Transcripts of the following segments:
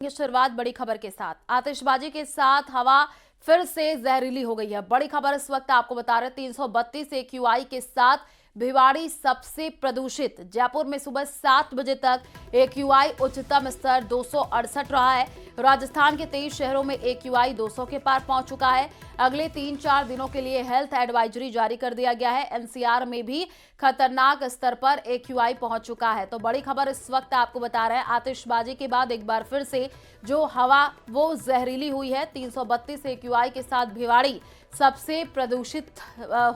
ये शुरुआत बड़ी खबर के साथ। आतिशबाजी के साथ हवा फिर से जहरीली हो गई है। बड़ी खबर इस वक्त आपको बता रहे 332 AQI के साथ भिवाड़ी सबसे प्रदूषित। जयपुर में सुबह 7 बजे तक AQI उच्चतम स्तर 268 रहा है। राजस्थान के 23 शहरों में AQI 200 के पार पहुंच चुका है। अगले 3-4 दिनों के लिए हेल्थ एडवाइजरी जारी कर दिया गया है। NCR में भी खतरनाक स्तर पर AQI पहुंच चुका है। तो बड़ी खबर इस वक्त आपको बता रहे हैं, आतिशबाजी के बाद एक बार फिर से जो हवा वो जहरीली हुई है। 332 AQI के साथ भिवाड़ी सबसे प्रदूषित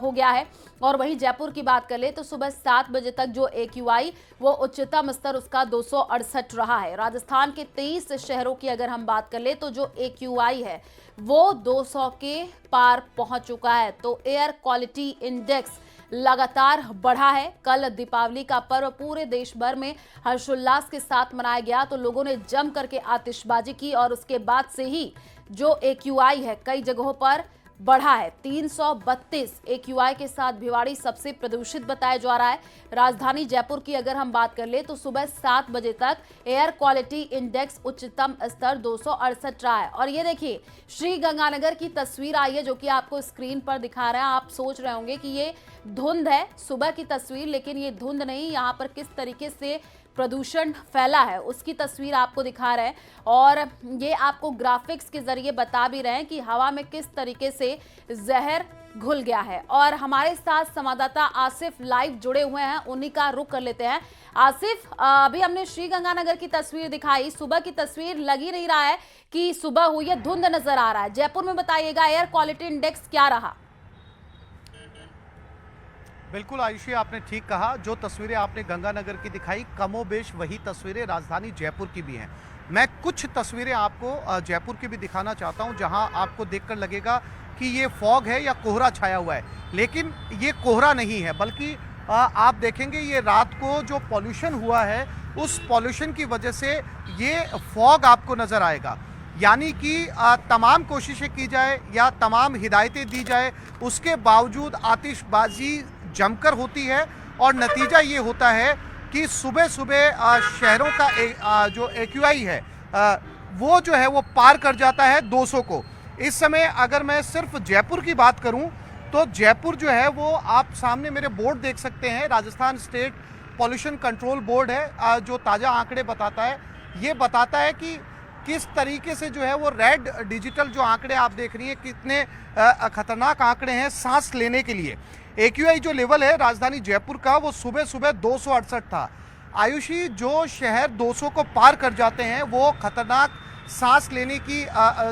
हो गया है। और वहीं जयपुर की बात कर ले तो सुबह 7 बजे तक जो AQI वो उच्चतम स्तर उसका 268 रहा है। राजस्थान के 23 शहरों की अगर हम बात कर ले तो जो AQI है वो 200 के पार पहुंच चुका है। तो एयर क्वालिटी इंडेक्स लगातार बढ़ा है। कल दीपावली का पर्व पूरे देश भर में हर्षोल्लास के साथ मनाया गया, तो लोगों ने जम करके आतिशबाजी की और उसके बाद से ही जो AQI है कई जगहों पर बढ़ा है। 332 AQI के साथ भिवाड़ी सबसे प्रदूषित बताया जा रहा है। राजधानी जयपुर की अगर हम बात कर ले तो सुबह 7 बजे तक एयर क्वालिटी इंडेक्स उच्चतम स्तर 268 रहा है। और ये देखिए श्री गंगानगर की तस्वीर आई है जो कि आपको स्क्रीन पर दिखा रहे हैं। आप सोच रहे होंगे कि ये धुंध है, सुबह की तस्वीर, लेकिन ये धुंध नहीं। यहाँ पर किस तरीके से प्रदूषण फैला है उसकी तस्वीर आपको दिखा रहे हैं और ये आपको ग्राफिक्स के जरिए बता भी रहे हैं कि हवा में किस तरीके से जहर घुल गया है। और हमारे साथ संवाददाता आसिफ लाइव जुड़े हुए हैं, उन्हीं का रुख कर लेते हैं। आसिफ, अभी हमने श्री गंगानगर की तस्वीर दिखाई, सुबह की तस्वीर लग ही नहीं रहा है कि सुबह हुई है, धुंध नजर आ रहा है। जयपुर में बताइएगा एयर क्वालिटी इंडेक्स क्या रहा? बिल्कुल आयुषी, आपने ठीक कहा। जो तस्वीरें आपने गंगानगर की दिखाई कमोबेश वही तस्वीरें राजधानी जयपुर की भी हैं। मैं कुछ तस्वीरें आपको जयपुर की भी दिखाना चाहता हूं जहां आपको देखकर लगेगा कि ये फॉग है या कोहरा छाया हुआ है, लेकिन ये कोहरा नहीं है, बल्कि आप देखेंगे ये रात को जो पॉल्यूशन हुआ है उस पॉल्यूशन की वजह से ये फॉग आपको नज़र आएगा। यानी कि तमाम कोशिशें की जाए या तमाम हिदायतें दी जाए, उसके बावजूद आतिशबाजी जमकर होती है और नतीजा ये होता है कि सुबह सुबह शहरों का जो AQI है वो जो है वो पार कर जाता है 200 को। इस समय अगर मैं सिर्फ जयपुर की बात करूं तो जयपुर जो है वो आप सामने मेरे बोर्ड देख सकते हैं, Rajasthan state pollution control board है जो ताज़ा आंकड़े बताता है। ये बताता है कि किस तरीके से जो है वो रेड डिजिटल जो आंकड़े आप देख रही हैं कितने खतरनाक आंकड़े हैं सांस लेने के लिए। AQI जो लेवल है राजधानी जयपुर का वो सुबह सुबह 268 था। आयुषी, जो शहर 200 को पार कर जाते हैं वो खतरनाक सांस लेने की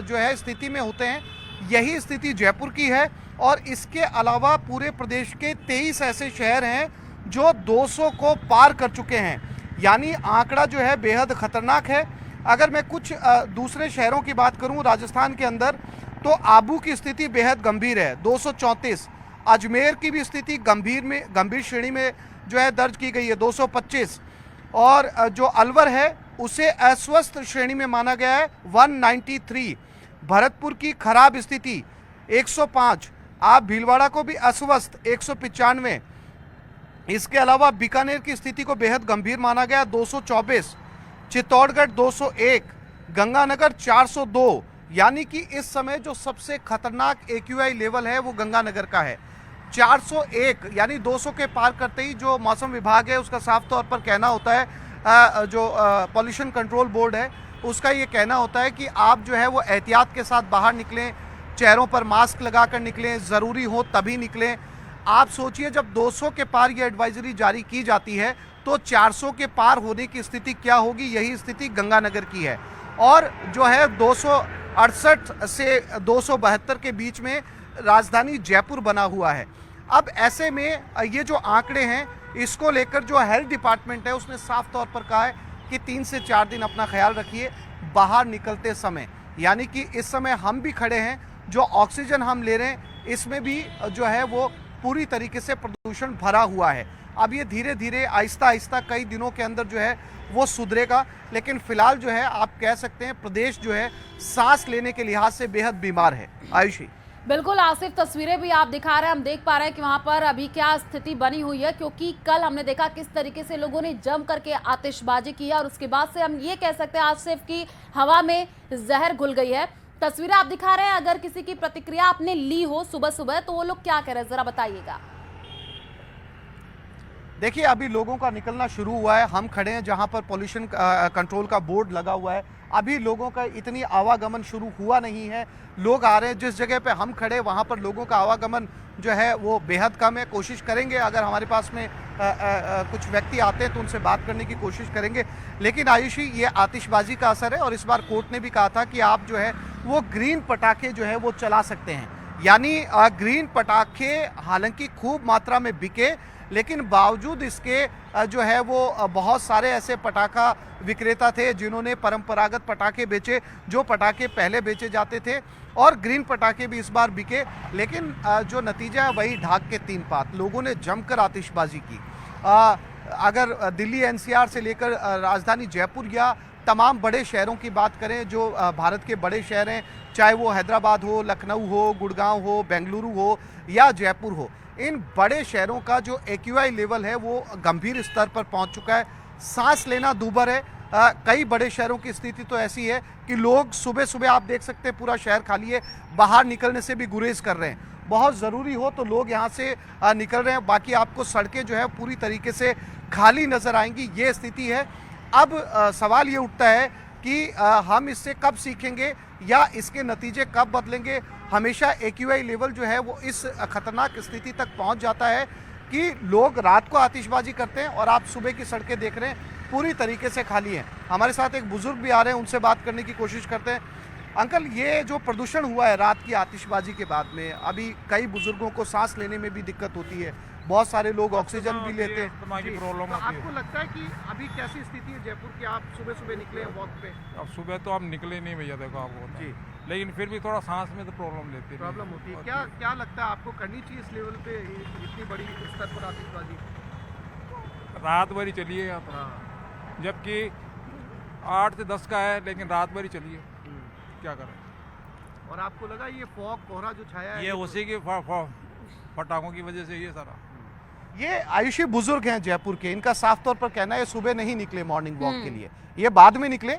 जो है स्थिति में होते हैं। यही स्थिति जयपुर की है और इसके अलावा पूरे प्रदेश के 23 ऐसे शहर हैं जो 200 को पार कर चुके हैं। यानी आंकड़ा जो है बेहद खतरनाक है। अगर मैं कुछ दूसरे शहरों की बात करूं राजस्थान के अंदर तो आबू की स्थिति बेहद गंभीर है, 234। अजमेर की भी स्थिति गंभीर श्रेणी में जो है दर्ज की गई है, 225। और जो अलवर है उसे अस्वस्थ श्रेणी में माना गया है, 193। भरतपुर की खराब स्थिति 105। आप भीलवाड़ा को भी अस्वस्थ 195। इसके अलावा बीकानेर की स्थिति को बेहद गंभीर माना गया, 224। चित्तौड़गढ़ 201, गंगानगर 402। यानी कि इस समय जो सबसे खतरनाक AQI लेवल है वो गंगानगर का है, 401। यानी 200 के पार करते ही जो मौसम विभाग है उसका साफ तौर पर कहना होता है, जो पॉल्यूशन कंट्रोल बोर्ड है उसका ये कहना होता है कि आप जो है वो एहतियात के साथ बाहर निकलें, चेहरों पर मास्क लगाकर निकलें, ज़रूरी हो तभी निकलें। आप सोचिए जब 200 के पार ये एडवाइजरी जारी की जाती है तो 400 के पार होने की स्थिति क्या होगी, यही स्थिति गंगानगर की है। और जो है 268 से 272 के बीच में राजधानी जयपुर बना हुआ है। अब ऐसे में ये जो आंकड़े हैं इसको लेकर जो हेल्थ डिपार्टमेंट है उसने साफ तौर पर कहा है कि 3 से 4 दिन अपना ख्याल रखिए बाहर निकलते समय। यानी कि इस समय हम भी खड़े हैं, जो ऑक्सीजन हम ले रहे हैं इसमें भी जो है वो पूरी तरीके से प्रदूषण भरा हुआ है। अब ये धीरे धीरे आहिस्ता आहिस्ता कई दिनों के अंदर जो है वो सुधरेगा, लेकिन फिलहाल जो है आप कह सकते हैं प्रदेश जो है सांस लेने के लिहाज से बेहद बीमार है। आयुषी। बिल्कुल आसिफ, तस्वीरें भी आप दिखा रहे हैं, हम देख पा रहे हैं कि वहां पर अभी क्या स्थिति बनी हुई है, क्योंकि कल हमने देखा किस तरीके से लोगों ने जम करके आतिशबाजी की है और उसके बाद से हम ये कह सकते हैं आसिफ की हवा में जहर घुल गई है। तस्वीरें आप दिखा रहे हैं, अगर किसी की प्रतिक्रिया आपने ली हो सुबह सुबह तो वो लोग क्या कह रहे हैं, जरा बताइएगा। देखिए, अभी लोगों का निकलना शुरू हुआ है। हम खड़े हैं जहां पर पोल्यूशन कंट्रोल का बोर्ड लगा हुआ है। अभी लोगों का इतनी आवागमन शुरू हुआ नहीं है। लोग आ रहे हैं, जिस जगह पे हम खड़े वहां पर लोगों का आवागमन जो है वो बेहद कम है। कोशिश करेंगे, अगर हमारे पास में कुछ व्यक्ति आते हैं तो उनसे बात करने की कोशिश करेंगे। लेकिन आयुषी, ये आतिशबाजी का असर है और इस बार कोर्ट ने भी कहा था कि आप जो है वो ग्रीन पटाखे जो है वो चला सकते हैं। यानी ग्रीन पटाखे हालांकि खूब मात्रा में बिके, लेकिन बावजूद इसके जो है वो बहुत सारे ऐसे पटाखा विक्रेता थे जिन्होंने परंपरागत पटाखे बेचे, जो पटाखे पहले बेचे जाते थे, और ग्रीन पटाखे भी इस बार बिके। लेकिन जो नतीजा है वही ढाक के तीन पात। लोगों ने जमकर आतिशबाजी की। अगर दिल्ली एनसीआर से लेकर राजधानी जयपुर या तमाम बड़े शहरों की बात करें, जो भारत के बड़े शहर हैं, चाहे वो हैदराबाद हो, लखनऊ हो, गुड़गांव हो, बेंगलुरु हो या जयपुर हो, इन बड़े शहरों का जो एक्यूआई लेवल है वो गंभीर स्तर पर पहुंच चुका है। सांस लेना दूभर है। कई बड़े शहरों की स्थिति तो ऐसी है कि लोग सुबह सुबह, आप देख सकते हैं पूरा शहर खाली है, बाहर निकलने से भी गुरेज कर रहे हैं। बहुत ज़रूरी हो तो लोग यहाँ से निकल रहे हैं, बाकी आपको सड़कें जो है पूरी तरीके से खाली नज़र आएंगी। ये स्थिति है। अब सवाल ये उठता है कि हम इससे कब सीखेंगे या इसके नतीजे कब बदलेंगे। हमेशा एक्यूआई लेवल जो है वो इस खतरनाक स्थिति तक पहुंच जाता है कि लोग रात को आतिशबाजी करते हैं और आप सुबह की सड़कें देख रहे हैं पूरी तरीके से खाली हैं। हमारे साथ एक बुजुर्ग भी आ रहे हैं, उनसे बात करने की कोशिश करते हैं। अंकल, ये जो प्रदूषण हुआ है रात की आतिशबाजी के बाद में, अभी कई बुजुर्गों को सांस लेने में भी दिक्कत होती है, बहुत सारे लोग ऑक्सीजन भी लेते हैं। प्रॉब्लम तो होती आपको है। लगता है कि अभी कैसी स्थिति है जयपुर की? आप सुबह सुबह निकले हैं वॉक पे? अब सुबह तो आप निकले नहीं भैया, देखो आपको जी, लेकिन फिर भी थोड़ा सांस में तो प्रॉब्लम लेती है। प्रॉब्लम होती है। क्या क्या लगता है आपको करनी चाहिए इस लेवल पे इतनी बड़ी स्तर पर आतिशबाजी? रात भर ही चलिए यहाँ तो, हाँ। जबकि 8 से 10 का है, लेकिन रात भर ही चलिए, क्या करें। और आपको लगा ये फॉग कोहरा जो छाया है ये उसी के पटाखों की वजह से ये सारा। ये आयुषी बुजुर्ग हैं जयपुर के, इनका साफ तौर पर कहना है ये सुबह नहीं निकले मॉर्निंग वॉक के लिए, ये बाद में निकले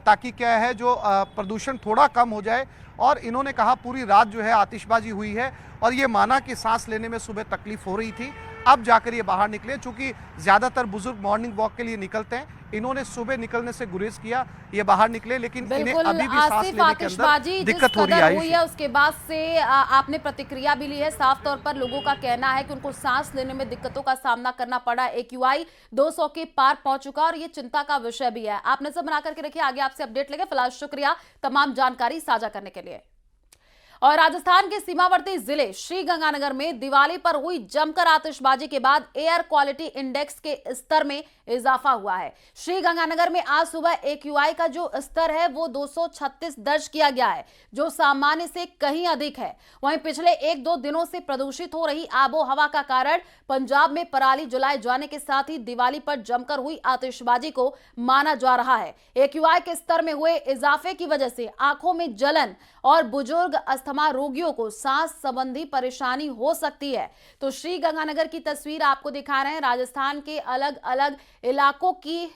ताकि क्या है जो प्रदूषण थोड़ा कम हो जाए। और इन्होंने कहा पूरी रात जो है आतिशबाजी हुई है और ये माना कि सांस लेने में सुबह तकलीफ हो रही थी, अब जाकर ये बाहर निकले। चूंकि ज्यादातर बुजुर्ग मॉर्निंग वॉक के लिए निकलते हैं, इन्होंने सुबह निकलने से गुरेज किया, ये बाहर निकले, लेकिन इन्हें बिल्कुल अभी भी सांस आसिफ, लेने के आतिशबाजी अंदर जिस दिक्कत हो रही कदर हुई है। है उसके बाद से आपने प्रतिक्रिया भी ली है। साफ तौर पर लोगों का कहना है कि उनको सांस लेने में दिक्कतों का सामना करना पड़ा। एक्यूआई 200 के पार पहुंच चुका और ये चिंता का विषय भी है। आप नजर बना करके रखिए, आगे आपसे अपडेट लेंगे। फिलहाल शुक्रिया तमाम जानकारी साझा करने के लिए। और राजस्थान के सीमावर्ती जिले श्रीगंगानगर में दिवाली पर हुई जमकर आतिशबाजी के बाद एयर क्वालिटी इंडेक्स के स्तर में इजाफा हुआ है। श्रीगंगानगर में आज सुबह एक्यूआई का जो स्तर है वो 236 दर्ज किया गया है, जो सामान्य से कहीं अधिक है। वहीं पिछले 1-2 दिनों से प्रदूषित हो रही आबो हवा का कारण पंजाब में पराली जलाए जाने के साथ ही दिवाली पर जमकर हुई आतिशबाजी को माना जा रहा है। एक्यूआई के स्तर में हुए इजाफे की वजह से आंखों में जलन और बुजुर्ग अस्थमा रोगियों को सांस संबंधी परेशानी हो सकती है। तो श्रीगंगानगर की तस्वीर आपको दिखा रहे हैं, राजस्थान के अलग अलग इलाकों की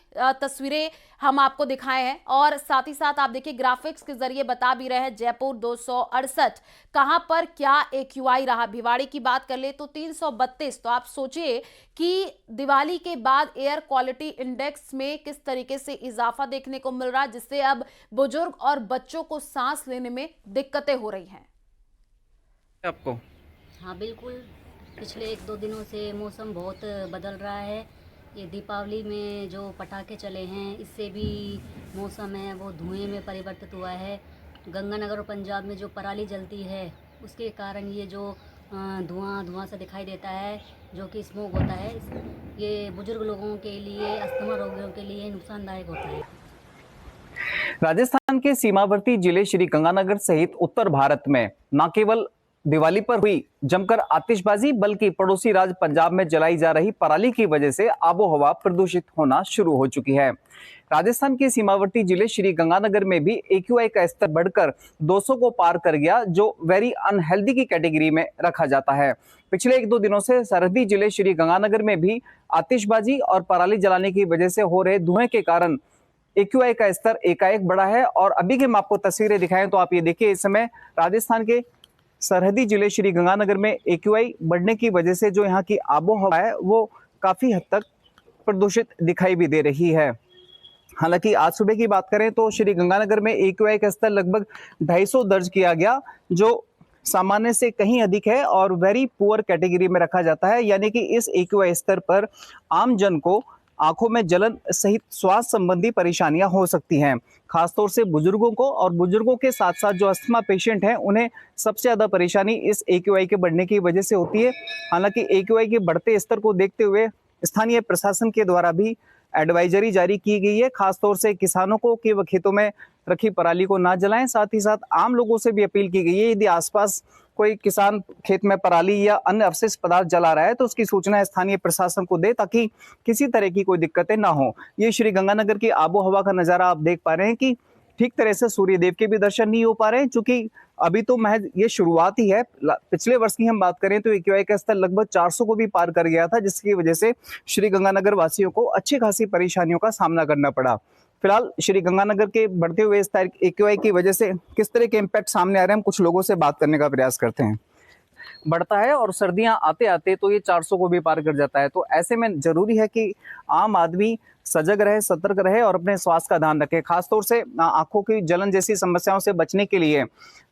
तस्वीरें हम आपको दिखाए हैं और साथ ही साथ आप देखिए ग्राफिक्स के जरिए बता भी रहे हैं। जयपुर 268 कहां पर क्या एक्यूआई रहा। भिवाड़ी की बात कर ले तो 332। तो आप सोचिए कि दिवाली के बाद एयर क्वालिटी इंडेक्स में किस तरीके से इजाफा देखने को मिल रहा है, जिससे अब बुजुर्ग और बच्चों को सांस लेने में दिक्कतें हो रही हैं। आपको हाँ बिल्कुल, पिछले 1-2 दिनों से मौसम बहुत बदल रहा है। ये दीपावली में जो पटाखे चले हैं, इससे भी मौसम है वो धुएं में परिवर्तित हुआ है। गंगानगर और पंजाब में जो पराली जलती है उसके कारण ये जो धुआं सा दिखाई देता है, जो कि स्मोक होता है, ये बुजुर्ग लोगों के लिए, अस्थमा रोगियों के लिए नुकसानदायक होता है। राजस्थान के सीमावर्ती जिले श्री गंगानगर सहित उत्तर भारत में न केवल दिवाली पर हुई जमकर आतिशबाजी, बल्कि पड़ोसी राज्य पंजाब में जलाई जा रही पराली की वजह से आबोहवा प्रदूषित होना शुरू हो चुकी है। राजस्थान के सीमावर्ती जिले श्री गंगानगर में भी AQI का स्तर बढ़कर 200 को पार कर गया, जो वेरी अनहेल्दी की कैटेगरी में रखा जाता है। पिछले 1-2 दिनों से सरहदी जिले श्री गंगानगर में भी आतिशबाजी और पराली जलाने की वजह से हो रहे धुएं के कारण AQI का स्तर एकाएक बढ़ा है। और अभी की हम आपको तस्वीरें दिखाएं तो आप ये देखिए, इस समय राजस्थान के सरहदी जिले श्री गंगानगर में AQI बढ़ने की वजह से जो यहाँ की आबोहवा है वो काफी हद तक प्रदूषित दिखाई भी दे रही है। हालांकि आज सुबह की बात करें तो श्री गंगानगर में AQI का स्तर लगभग 250 दर्ज किया गया, जो सामान्य से कहीं अधिक है और वेरी पुअर कैटेगरी में रखा जाता है। यानी कि इस AQI स्तर पर आम जन को आंखों में जलन सहित स्वास्थ्य संबंधी परेशानियां हो सकती हैं, खासतौर से बुजुर्गों को। और बुजुर्गों के साथ साथ जो अस्थमा पेशेंट हैं उन्हें सबसे ज्यादा परेशानी इस AQI के बढ़ने की वजह से होती है। हालांकि AQI के बढ़ते स्तर को देखते हुए स्थानीय प्रशासन के द्वारा भी एडवाइजरी जारी की गई है, खासतौर से किसानों को कि वह खेतों में रखी पराली को ना जलाएं। साथ ही साथ आम लोगों से भी अपील की गई है, यदि आसपास कोई किसान खेत में पराली या अन्य अवशिष्ट पदार्थ जला रहा है तो उसकी सूचना स्थानीय प्रशासन को दे, ताकि किसी तरह की कोई दिक्कतें ना हो। ये श्री गंगानगर की आबोहवा का नजारा आप देख पा रहे हैं कि ठीक तरह से सूर्य देव के भी दर्शन नहीं हो पा रहे हैं, क्योंकि अभी तो महज ये शुरुआत ही है। पिछले वर्ष की हम बात करें तो AQI का स्तर लगभग 400 को भी पार कर गया था, जिसकी वजह से श्री गंगानगर वासियों को अच्छी खासी परेशानियों का सामना करना पड़ा। फिलहाल श्री गंगानगर के बढ़ते हुए स्तर AQI की वजह से किस तरह के इम्पैक्ट सामने आ रहे हैं, हम कुछ लोगों से बात करने का प्रयास करते हैं। बढ़ता है और सर्दियां आते आते तो ये 400 को भी पार कर जाता है। तो ऐसे में जरूरी है कि आम आदमी सजग रहे, सतर्क रहे और अपने स्वास्थ्य का ध्यान रखे। खासतौर से आंखों की जलन जैसी समस्याओं से बचने के लिए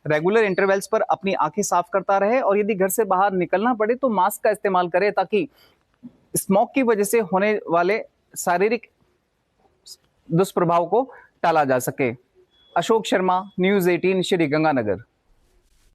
रेगुलर इंटरवल्स पर अपनी आंखें साफ करता रहे, और यदि घर से बाहर निकलना पड़े तो मास्क का इस्तेमाल करे, ताकि स्मोक की वजह से होने वाले शारीरिक दुष्प्रभाव को टाला जा सके। अशोक शर्मा, न्यूज़ 18, श्री गंगानगर।